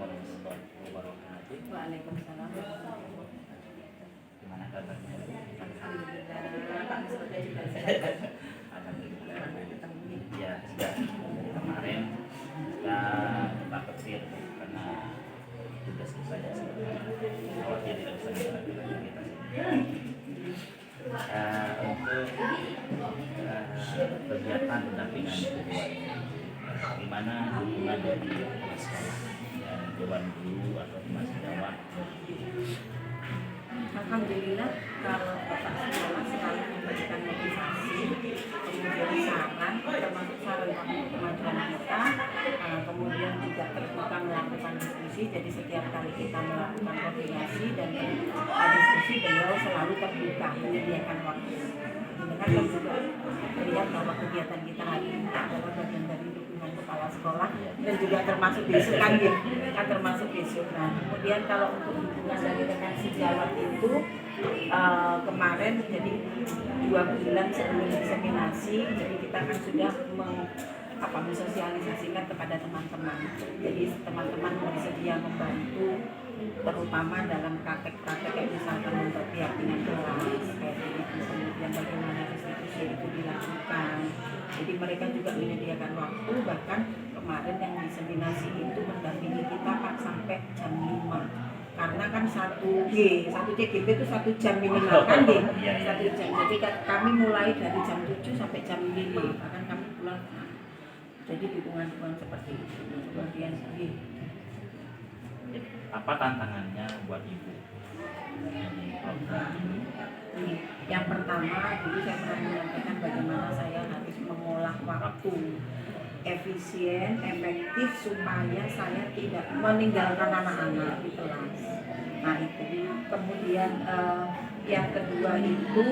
warahmatullahi wabarakatuh. Waalaikumsalam. Gimana kabarnya? Alhamdulillah. Pak Mustafa juga sehat. Alhamdulillah. Ketemu. Ya sudah kemarin kita petir karena tugas saya khawatir tidak bisa menjalankan kita untuk kegiatan pendampingan kedua ini. Bagaimana hubungan dari sekolah dan dewan guru atau mahasiswa? Alhamdulillah, kalau Bapak sekolah selalu memberikan motivasi, kemudian saran, termasuk saran untuk kemajuan kita, kemudian juga terbuka melakukan diskusi. Jadi setiap kali kita melakukan koordinasi dan diskusi, beliau selalu terbuka menyediakan waktu. Dengan kan juga melihat bahwa kegiatan kita hari ini adalah bagian dari dukungan kepala sekolah dan juga termasuk besok kan termasuk besok. Nah, kemudian kalau untuk hubungan dari rekan sejawat itu kemarin jadi 2 bulan sebelum diseminasi, jadi kita kan sudah mensosialisasikan kepada teman-teman. Jadi teman-teman bersedia membantu, terutama dalam praktek-praktek kayak misalkan untuk keyakinan kelas kayak gitu, kemudian bagaimana restitusi itu dilakukan. Jadi mereka juga menyediakan waktu, bahkan kemarin yang diseminasi itu mendampingi kita sampai jam 5. Karena kan 1 CGP itu 1 jam minimal kan deh, 1 jam. Jadi kami mulai dari jam 7 sampai jam 5, bahkan kami pulang. Jadi dukungan-dukungan seperti itu. Kemudian apa tantangannya buat ibu di program ini? Yang pertama, dulu saya pernah menyampaikan bagaimana saya harus mengolah waktu efisien, efektif supaya saya tidak meninggalkan anak-anak di kelas. Nah itu. Kemudian yang kedua itu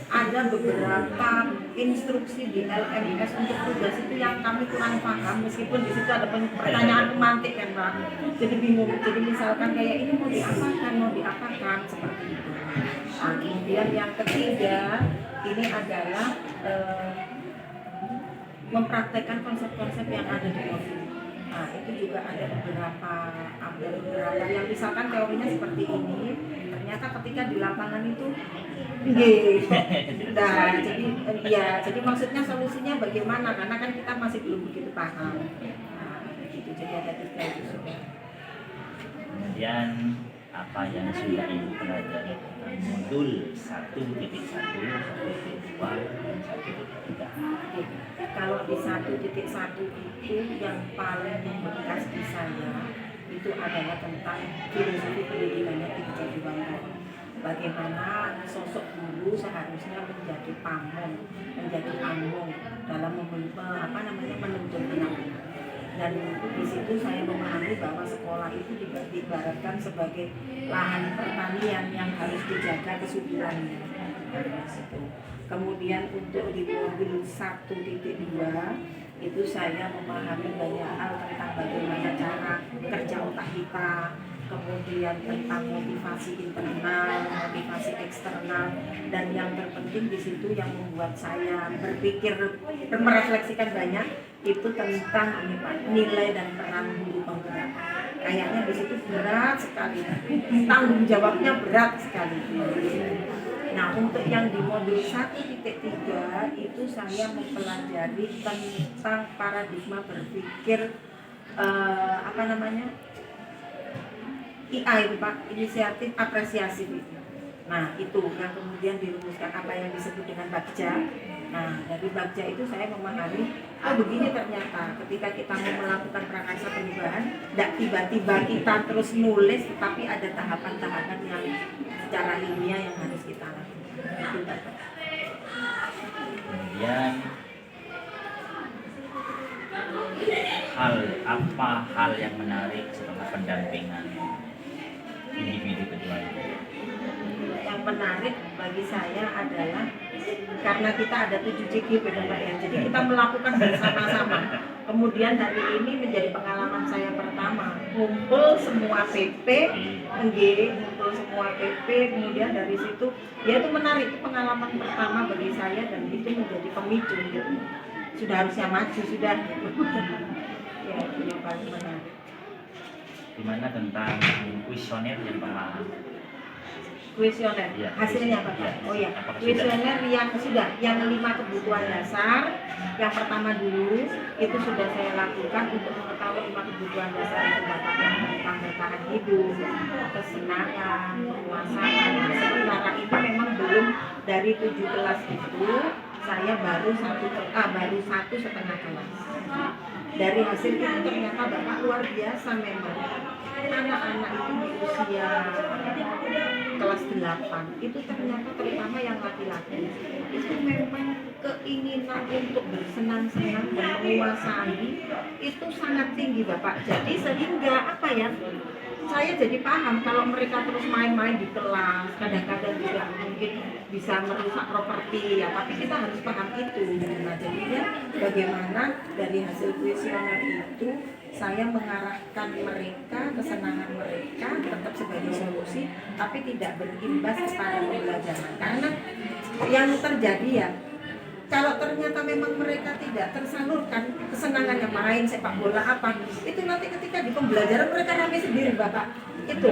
ada beberapa instruksi di LMS untuk tugas itu yang kami kurang paham, meskipun di situ ada pertanyaan pemantik kan Pak. Jadi bingung. Jadi misalkan kayak ini mau diapakan seperti itu. Nah, kemudian yang ketiga ini adalah mempraktekkan konsep-konsep yang ada di modul. Nah, itu juga ada beberapa yang misalkan teorinya seperti ini, ternyata ketika di lapangan itu nah, jadi maksudnya solusinya bagaimana, karena kan kita masih belum begitu paham. Nah, gitu. Jadi ada 3 itu sudah. Kemudian apa yang sudah ibu pelajari tentang modul 1.1, 1.2, dan 1.3? Kalau di 1.1 itu yang paling membekas di saya itu adalah tentang filosofi pendidikannya Ki Hajar Dewantara. Bagaimana sosok guru seharusnya menjadi pamong, menjadi among dalam menuntun anak-anak. Dan di situ saya memahami bahwa sekolah itu diibaratkan sebagai lahan pertanian yang harus dijaga kesuburannya. Kemudian untuk di modul 1.2 itu saya memahami banyak hal tentang bagaimana cara kerja otak kita, kemudian tentang motivasi internal, motivasi eksternal, dan yang terpenting di situ yang membuat saya berpikir dan merefleksikan banyak itu tentang nilai dan peran guru penggerak. Kayaknya di situ berat sekali, tanggung jawabnya berat sekali. Nah, untuk yang di modul 1.3 itu saya mempelajari tentang paradigma berpikir IA itu Pak, inisiatif apresiasi itu. Nah, itu yang kemudian dirumuskan apa yang disebut dengan Bagja. Nah, dari Bagja itu saya memahami, begini ternyata ketika kita mau melakukan prakarsa perubahan, tidak tiba-tiba kita terus nulis, tetapi ada tahapan-tahapan yang secara ilmiah yang harus kita lakukan. Itu Bapak. Kemudian hal yang menarik setelah pendampingan individu kedua ini? Yang menarik bagi saya adalah karena kita ada 7 CGP Pak ya, jadi kita melakukan bersama-sama. Kemudian hari ini menjadi pengalaman saya pertama, kumpul semua PP, kemudian dari situ ya itu menarik, itu pengalaman pertama bagi saya dan itu menjadi pemicu gitu. Sudah harusnya maju sudah. Ya, itu yang paling menarik. Gimana tentang kuesioner yang pernah Kuesioner, Iya, hasilnya apa? iya. Oh ya, Apakah kuesioner yang sudah, yang 5 kebutuhan dasar. Yang pertama dulu itu sudah saya lakukan untuk mengetahui 5 kebutuhan dasar itu Bapak, yang tentang bertahan hidup, kesenangan, penguasaan. Nah, sementara itu memang belum dari 7 kelas itu saya baru satu setengah kelas. Dari hasil itu ternyata Bapak luar biasa memang. Anak-anak itu di usia kelas 8 itu ternyata terutama yang laki-laki itu memang keinginan untuk bersenang-senang dan menguasai itu sangat tinggi Bapak. Jadi sehingga apa ya, saya jadi paham kalau mereka terus main-main di kelas, kadang-kadang juga mungkin bisa merusak properti ya, tapi kita harus paham itu. Nah, jadinya bagaimana dari hasil kuesioner itu saya mengarahkan mereka, kesenangan mereka tetap sebagai solusi, tapi tidak berimbas kepada pembelajaran. Karena yang terjadi ya, kalau ternyata memang mereka tidak tersalurkan kesenangannya main sepak bola apa, itu nanti ketika di pembelajaran mereka rame sendiri Bapak, itu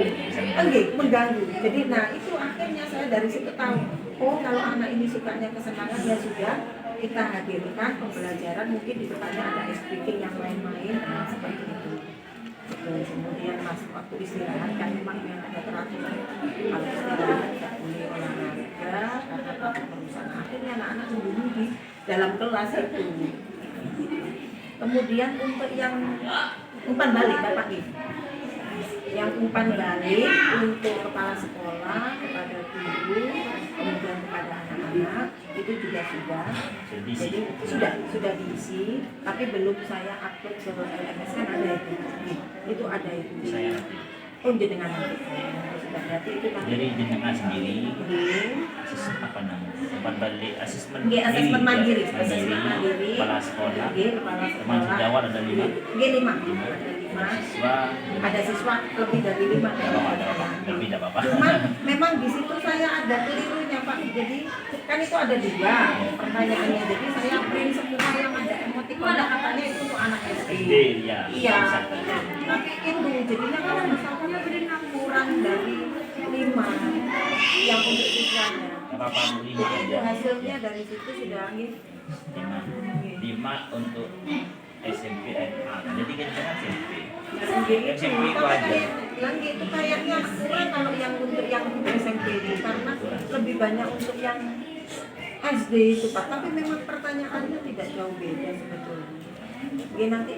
mengganggu. Jadi nah itu akhirnya saya dari situ tahu, oh kalau anak ini sukanya kesenangan ya sudah, kita hadirkan pembelajaran, mungkin di depannya ada speaking yang main-main, nah, seperti itu. Kemudian masuk waktu istirahat kan memang yang ada peraturan kalau istirahat tidak boleh olahraga karena takut merusak. Akhirnya anak-anak sembunyi di dalam kelas itu. Kemudian untuk yang umpan balik Bapak ini, yang umpan balik untuk kepala sekolah, kepada guru, kemudian kepada anak-anak itu juga sudah. Jadi sudah diisi, tapi belum saya upload ke LMS, kan ada itu ada itu. Saya Oh jenengan nanti sudah berarti itu nanti. jadi jenengan sendiri asesmen apa namanya? Umpan balik asesmen mandiri, kepala sekolah. Termasuk Jawa ada 5. Ada siswa lebih dari 5. Lebih tidak apa-apa. Cuma memang di situ saya ada kelirunya Pak. Jadi kan itu ada 2 pertanyaannya. Jadi saya print semua yang ada emotikon, katanya itu untuk anak SD. Ya. Iya. Tapi itu jadinya kalau misalnya kurang dari 5 yang untuk siswanya. Apa-apa 5 aja. Hasilnya dari situ sudah 5 untuk SMP SMA. Jadi kan SMP. SMP itu aja. Yang itu kayaknya kurang kalau yang untuk yang SMP itu, karena lebih banyak untuk yang SD itu Pak. Tapi memang pertanyaannya tidak jauh beda sebetulnya. Oke, nanti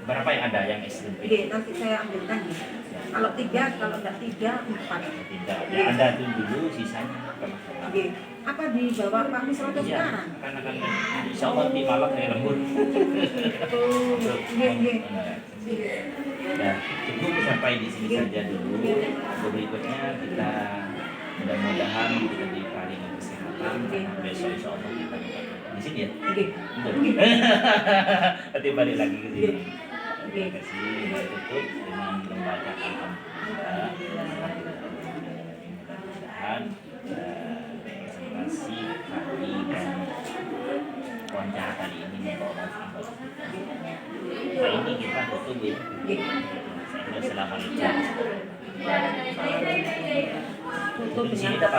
berapa yang ada yang SMP? Oke, nanti saya ambilkan gitu. Kalau 3, kalau enggak 3, 4. Tidak. Ya, ada tuh dulu sisanya. Oke. Apa di bawah Pak Misroto Iya, sekarang? karena kan insya Allah di malam dari lembur. Ya, cukup sampai di sini saja dulu. Berikutnya kita mudah-mudahan kita diparingi kesehatan. Besok insya Allah kita di sini ya. Oke. Nanti balik lagi ke sini. Oke. Terima kasih. Kita tutup dengan membaca Alhamdulillah. Dan presentasi kami dan wawancara kali ini membawa Muhammad. Nah ini kita tutup ya. Assalamualaikum. Tutup Di sini dengan